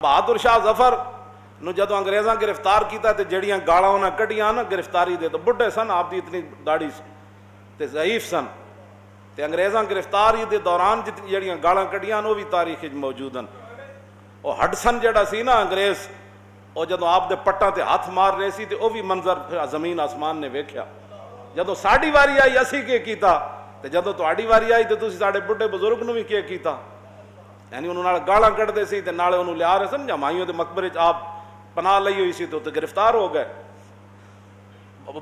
بہادر شاہ ظفر نو جدو انگریزاں گرفتار کیتا تے جڑیاں گالاں انہاں کڈیاں نا گرفتاری دے، تو بڈھے سن، آپ دی اتنی داڑھی تے ضعیف سن، تے انگریزاں گرفتاری دے دوران جڑیاں گالاں کڈیاں وہ بھی تاریخ موجود ہیں۔ وہ ہڈسن جڑا سی نا انگریز، وہ جدو آپ دے پٹاں تے ہاتھ مار رہے سی تے وہ بھی منظر زمین آسمان نے ویکھیا۔ جدو ساڈی واری آئی اسی کے کیتا، تے جدو تہاڈی واری آئی تے تسی ساڈے بڈھے بزرگ نو بھی کے کیتا، یعنی انہوں نے گالاں کڈ دے سی تے نالے انہوں لیا رہے سن جمائیوں دے مقبرے چ آپ پناہ لئی ہوئی سی، تو گرفتار ہو گئے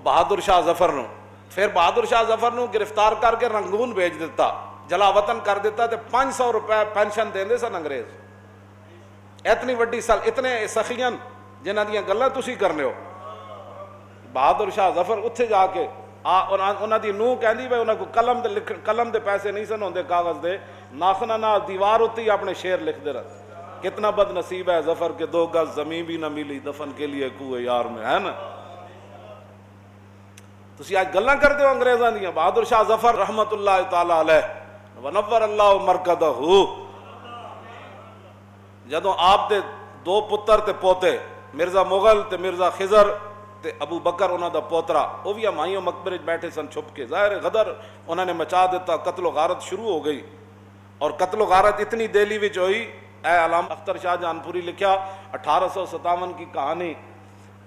بہادر شاہ ظفر نو۔ پھر بہادر شاہ ظفر نو گرفتار کر کے رنگون بھیج دیتا، جلا وطن کر دیتا، تے 500 روپے پینشن دیندے سن انگریز۔ اتنی وڈی سال اتنے سخیان جنہ دیاں گلاں تسی کرنے ہو۔ بہادر شاہ ظفر اتھے جا کے انہاں دی نوح کہندی بھئی انہاں کو قلم دے پیسے نہیں سن ہوندے کاغذ دے، ناخنا نہ دیوار اُتے اپنے شعر لکھ دے رہے۔ کتنا بد نصیب ہے ظفر کے 2 گز زمین بھی نہ ملی، دفن کے لیے کوئے یار میں، ہے نا۔ تسی آج گلاں کرتے ہو انگریزاں دیاں۔ بہادر شاہ ظفر رحمت اللہ تعالی علیہ ونور اللہ مرکدہ، جدوں آپ دے 2 پتر تے پوتے، مرزا مغل تے مرزا خضر تے ابو بکر انہاں دا پوترا، وہ بھی ہمایوں مقبرے بیٹھے سن چھپ کے، ظاہر غدر انہوں نے مچا دیتا، قتل و غارت شروع ہو گئی۔ اور قتل و غارت اتنی دہلی وچ ہوئی، اے علامہ اختر شاہ جہان پوری لکھیا 1857 کی کہانی،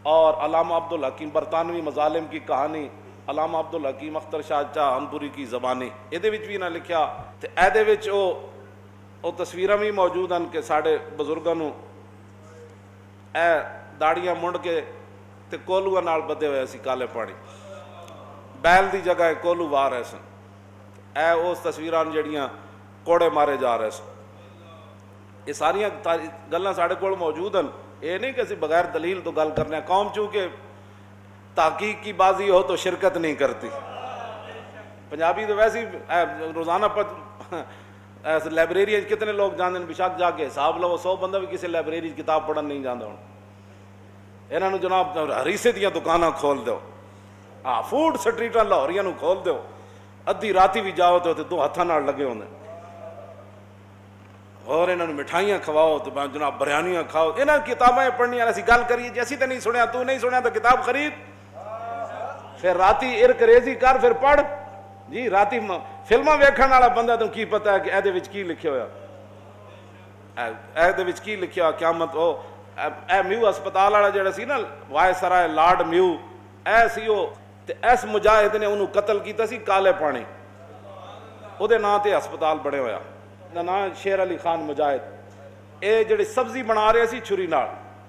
اور علامہ عبدالحکیم برطانوی مظالم کی کہانی، علامہ عبدالحکیم اختر شاہ جہان پوری کی زبانی، یہ بھی نہ لکھیا۔ تے ایدے وچ او تصویراں بھی موجود ہیں کہ ساڑے بزرگاں نو اے داڑیاں منڈ کے تے کولوਆਂ نال بدے ہوئے سی کالے پانی، بیل دی جگہ کولو وار رہے سن۔ اے اس تصویراں جڑیاں کوڑے مارے جا رہے سن۔ یہ ساریاں گلاں ساڑے کول موجود ہیں، یہ نہیں کہ اسی بغیر دلیل تو گل کرنے۔ قوم چونکہ تحقیق کی بازی ہو تو شرکت نہیں کرتی۔ پنجابی تو ویسے ہی روزانہ لائبریری کتنے لوگ جاندے ہیں، بشک جا کے حساب لو 100 بندہ بھی کسی لائبریری کتاب پڑھن نہیں جاندا ہوں۔ انہاں نو جناب ہریسے دیاں دکاناں کھول دیو، فوڈ سٹریٹاں لاہوریاں نو کھول دیو، ادھی راتی بھی جاؤ تو 2 ہاتھاں نال لگے ہوندے، اور انہوں نے مٹھائیاں کھواؤ تو جناب بریانیاں کھاؤ۔ انہاں کتابیں پڑھنیاں، اسی گل کریے جی اسی تے نہیں سنیا، تو نہیں سنیا تو کتاب خرید، پھر راتی ارک ریزی کر، پھر پڑھ جی۔ راتی فلماں ویکھن والا بندہ تو کی پتہ ہے کہ اے دے وچ کی لکھیا ہویا، اے دے وچ کی لکھیا قیامت۔ او اے میو ہسپتال والا جڑا سی نا وائے سرائے لارڈ میو، اے سی او تے اس مجاہد نے انہوں قتل کیتا سی کالے پانی، او دے نام تے ہسپتال بڑے ہویا، نام شیر علی خان مجاہد۔ اے جڑی سبزی بنا رہے سی چھری نال،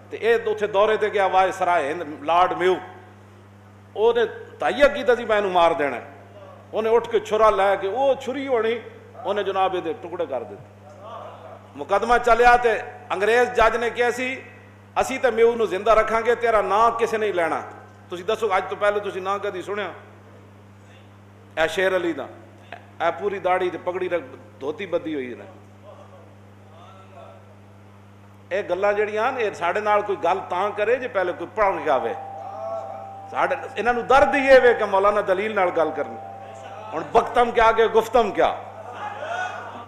تے اے اتھے دورے تے گیا وائے سرائے ہند لارڈ میو، او نے تہیہ کیتا سی میں انہوں مار دینا، انہیں اٹھ کے چھرا لے کے وہ چھری ہونی، انہیں جناب یہ ٹکڑے کر دیتے۔ مقدمہ چلیا تے انگریز جج نے کیا سی اسی تے میو نو زندہ رکھاں گے، تیرا نام کسے نہیں لینا۔ تسی دسو اج تو پہلے تسی نام کدی سنیا اے شیر علی دا؟ اے پوری داڑھی تے پگڑی دھوتی بدی ہوئی ہے۔ اے گلاں جڑیاں اے ساڈے نال کوئی گل تاں کرے جے پہلے کوئی پڑھ کے آوے، ساڈے انہاں نو درد یہ وے کہ مولانا دلیل نال گل کرنی، ہن بختم کیا کہ گفتم کیا۔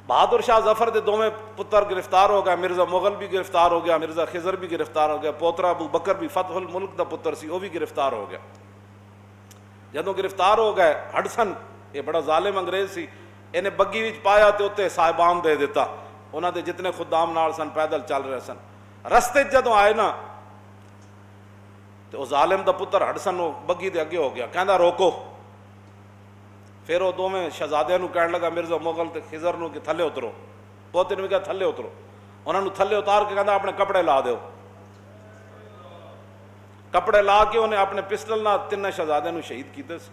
بہادر شاہ ظفر دے 2 پتر گرفتار ہو گئے، مرزا مغل بھی گرفتار ہو گیا، مرزا خضر بھی گرفتار ہو گیا، پوترا ابو بکر بھی فتح الملک دا پتر سی وہ بھی گرفتار ہو گیا۔ جدوں گرفتار ہو گئے، ہڈسن یہ بڑا ظالم انگریز سی، انہیں بگی وچ پایا تے اتنے صاحبان دے دیتا، انہاں دے جتنے خدام نال سن پیدل چل رہے سن۔ رستے جدوں آئے نا تے او ظالم دا پتر ہڈسن وہ بگی دے اگے ہو گیا، کہندا روکو۔ پھر وہ 2 شہزادیاں نو کہنے لگا مرزا مغل تے خضر نو کہ تھلے اترو، پوتے نے بھی کہا تھلے اترو، انہوں نے تھلے اتار کے کہندا اپنے کپڑے لا دیو۔ کپڑے لا کے انہیں اپنے پسٹل نال 3 شہزادیاں نو شہید کیتے سی۔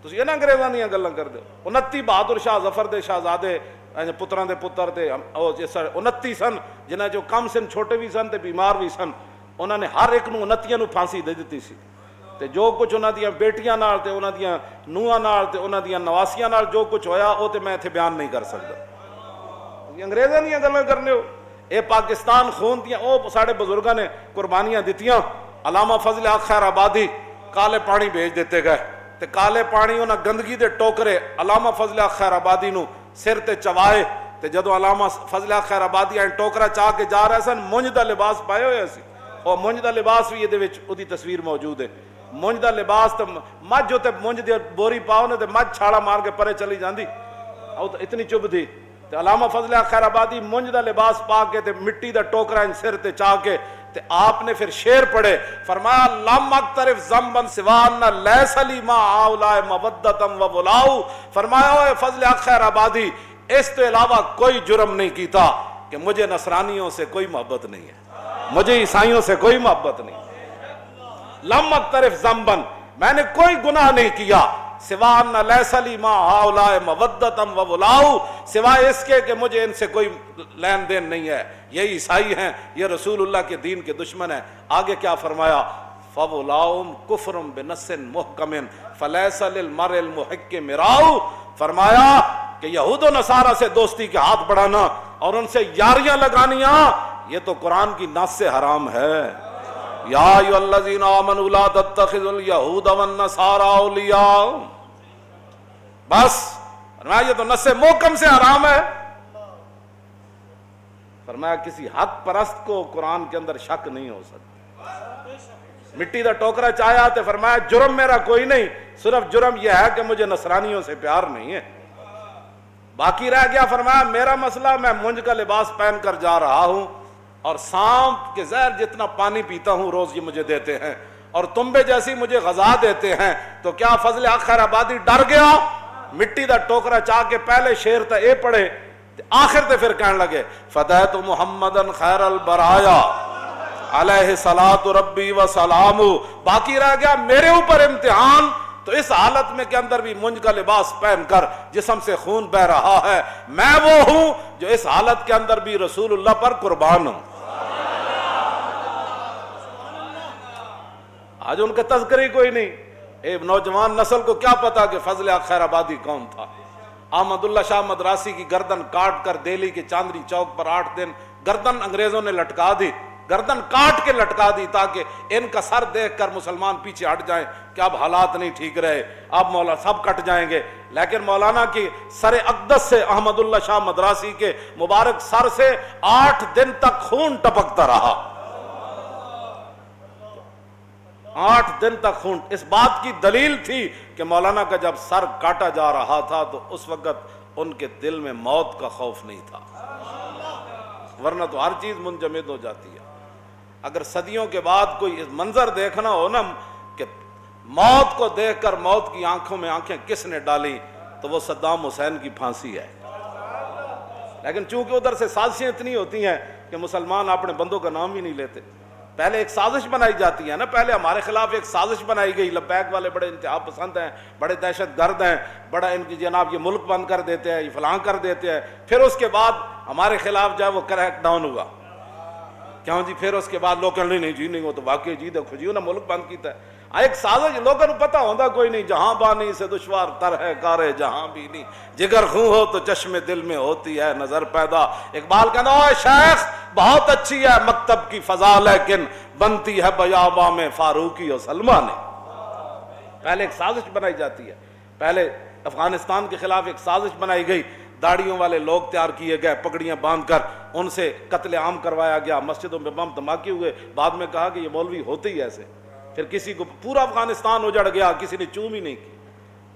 تسی انہاں انگریزاں دیاں گلاں کردے ہو۔ 29 بہادر شاہ ظفر دے شہزادے پتراں دے پتر تے 29 سن، جنہاں جو کم سن چھوٹے بھی سن تے بیمار بھی سن، انہوں نے ہر ایک نو 29 نو پھانسی دے دیتی سی۔ تے جو کچھ انہاں دیاں بیٹیاں نال تے انہاں دیاں نوہاں نال تے انہاں دیاں نواسیاں نال جو کچھ ہویا وہ تے میں اتھے بیان نہیں کر سکتا۔ انگریزاں دیاں گلاں کرنے ہو، اے پاکستان خون دیاں او ساڑے بزرگاں نے قربانیاں دتیاں۔ علامہ فضل حق خیر آبادی کالے پانی بھیج دیتے گئے، تے کالے پانی انہاں گندگی دے ٹوکرے علامہ فضل حق خیر آبادی نو سر تے چوائے تے جدو علامہ فضل خیر آبادی ٹوکرا چاہ کے جا رہے سن مونج دا لباس پائے ہوئے سی، اور مونج دا لباس بھی یہ دی تصویر موجود ہے۔ مونج دا لباس تو مجھ ہوتے مونج دی بوری پاؤ نے تے مجھ چھاڑا مار کے پرے چلی جاندی، اتنی چب تھی۔ تے علامہ فضل خیر آبادی مونج دا لباس پا کے تے مٹی دا ٹوکرا ان سر تے چاہ کے تے آپ نے پھر شعر پڑھے، فرمایا لم اقترف ذنبا سوان لیس لی ما ہؤلاء مودۃ و ولاء، فرمایا اے فضل خیر آبادی اس تو علاوہ کوئی جرم نہیں کیتا کہ مجھے نصرانیوں سے کوئی محبت نہیں ہے، مجھے عیسائیوں سے کوئی محبت نہیں۔ لم اقترف ذنبا، میں نے کوئی گناہ نہیں کیا، سوان لیس لی ما ہؤلاء مودۃ و ولاء، سوائے اس کے کہ مجھے ان سے کوئی لین دین نہیں ہے، یہ عیسائی ہیں، یہ رسول اللہ کے دین کے دشمن ہیں۔ آگے کیا فرمایا؟ فَوْلَاؤُمْ كُفْرٌ بِنَصٍ مُحْكَمٍ فَلَيْسَ لِلْمَرْءِ الْمُحِقِّ مِرَاءُ، فرمایا کہ یہود و نصارہ سے دوستی کے ہاتھ بڑھانا اور ان سے یاریاں لگانیاں یہ تو قرآن کی نص سے حرام ہے۔ یا ایھا الذین آمنوا لا تتخذوا اليہود والنصارى اولیاء، بس فرمایا یہ تو نص محکم سے حرام ہے۔ فرمایا کسی حق پرست کو قرآن کے اندر شک نہیں ہو سکتا۔ مٹی دا ٹوکرا چاہیا تو فرمایا جرم میرا کوئی نہیں، صرف جرم یہ ہے کہ مجھے نصرانیوں سے پیار نہیں ہے۔ باقی رہ گیا، فرمایا میرا مسئلہ میں مونج کا لباس پہن کر جا رہا ہوں اور سانپ کے زہر جتنا پانی پیتا ہوں روز یہ مجھے دیتے ہیں، اور تنبے جیسی مجھے غذا دیتے ہیں، تو کیا فضل خیر آبادی ڈر گیا؟ مٹی دا ٹوکرا چاہ کے پہلے شعر تا اے پڑھے، آخر تے پھر کہنے لگے فدیت محمدًا خیر البرایا علیہ صلاۃ ربی و سلام۔ باقی رہ گیا میرے اوپر امتحان، تو اس حالت میں کے اندر بھی مونج کا لباس پہن کر جسم سے خون بہ رہا ہے، میں وہ ہوں جو اس حالت کے اندر بھی رسول اللہ پر قربان ہوں۔ آج ان کا تذکر ہی کوئی نہیں۔ ایک نوجوان نسل کو کیا پتا کہ فضل خیر آبادی کون تھا۔ احمد اللہ شاہ مدراسی کی گردن کاٹ کر دہلی کے چاندنی چوک پر 8 دن گردن انگریزوں نے لٹکا دی، گردن کاٹ کے لٹکا دی تاکہ ان کا سر دیکھ کر مسلمان پیچھے ہٹ جائیں کہ اب حالات نہیں ٹھیک رہے، اب مولا سب کٹ جائیں گے۔ لیکن مولانا کی سر اقدس سے احمد اللہ شاہ مدراسی کے مبارک سر سے 8 دن تک خون ٹپکتا رہا، 8 دن تک خون۔ اس بات کی دلیل تھی کہ مولانا کا جب سر کاٹا جا رہا تھا تو اس وقت ان کے دل میں موت کا خوف نہیں تھا، ورنہ تو ہر چیز منجمد ہو جاتی ہے۔ اگر صدیوں کے بعد کوئی منظر دیکھنا ہو نا کہ موت کو دیکھ کر موت کی آنکھوں میں آنکھیں کس نے ڈالی، تو وہ صدام حسین کی پھانسی ہے۔ لیکن چونکہ ادھر سے سازشیں اتنی ہوتی ہیں کہ مسلمان اپنے بندوں کا نام ہی نہیں لیتے۔ پہلے ایک سازش بنائی جاتی ہے نا، پہلے ہمارے خلاف ایک سازش بنائی گئی، لبیک والے بڑے انتہا پسند ہیں، بڑے دہشت گرد ہیں، بڑا ان کی جناب یہ ملک بند کر دیتے ہیں، یہ فلاں کر دیتے ہیں۔ پھر اس کے بعد ہمارے خلاف جو ہے وہ کریک ڈاؤن ہوا، کیوں جی؟ پھر اس کے بعد لوگ کہنے نہیں جی نہیں وہ تو واقعی جی دیکھو جی انہوں نے ملک بند کیتا ہے۔ ایک سازش لوگوں کو پتہ ہوتا کوئی نہیں، جہاں بانی سے دشوار تر ہے کارے جہاں بھی نہیں، جگر خوں ہو تو چشم دل میں ہوتی ہے نظر پیدا۔ اقبال کہنا اوے شیخ بہت اچھی ہے مکتب کی فضا لیکن بنتی ہے بیاباں میں فاروقی و سلمان نے۔ پہلے ایک سازش بنائی جاتی ہے، پہلے افغانستان کے خلاف ایک سازش بنائی گئی، داڑھیوں والے لوگ تیار کیے گئے، پگڑیاں باندھ کر ان سے قتل عام کروایا گیا، مسجدوں میں بم دھماکے ہوئے، بعد میں کہا کہ یہ مولوی ہوتے ہی ایسے۔ پھر کسی کو پورا افغانستان اجڑ گیا، کسی نے چوم ہی نہیں کی۔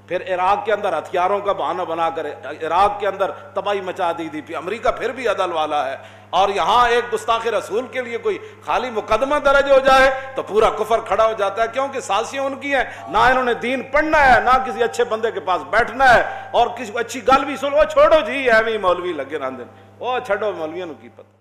پھر عراق کے اندر ہتھیاروں کا بہانہ بنا کر عراق کے اندر تباہی مچا دی تھی۔ امریکہ پھر بھی عدل والا ہے، اور یہاں ایک گستاخ رسول کے لیے کوئی خالی مقدمہ درج ہو جائے تو پورا کفر کھڑا ہو جاتا ہے، کیونکہ سازشیں ان کی ہیں، نہ انہوں نے دین پڑھنا ہے، نہ کسی اچھے بندے کے پاس بیٹھنا ہے، اور کسی کو اچھی گل بھی سنو چھوڑو جی ایویں مولوی لگے رہندے، وہ چھڈو مولویوں کی پتہ۔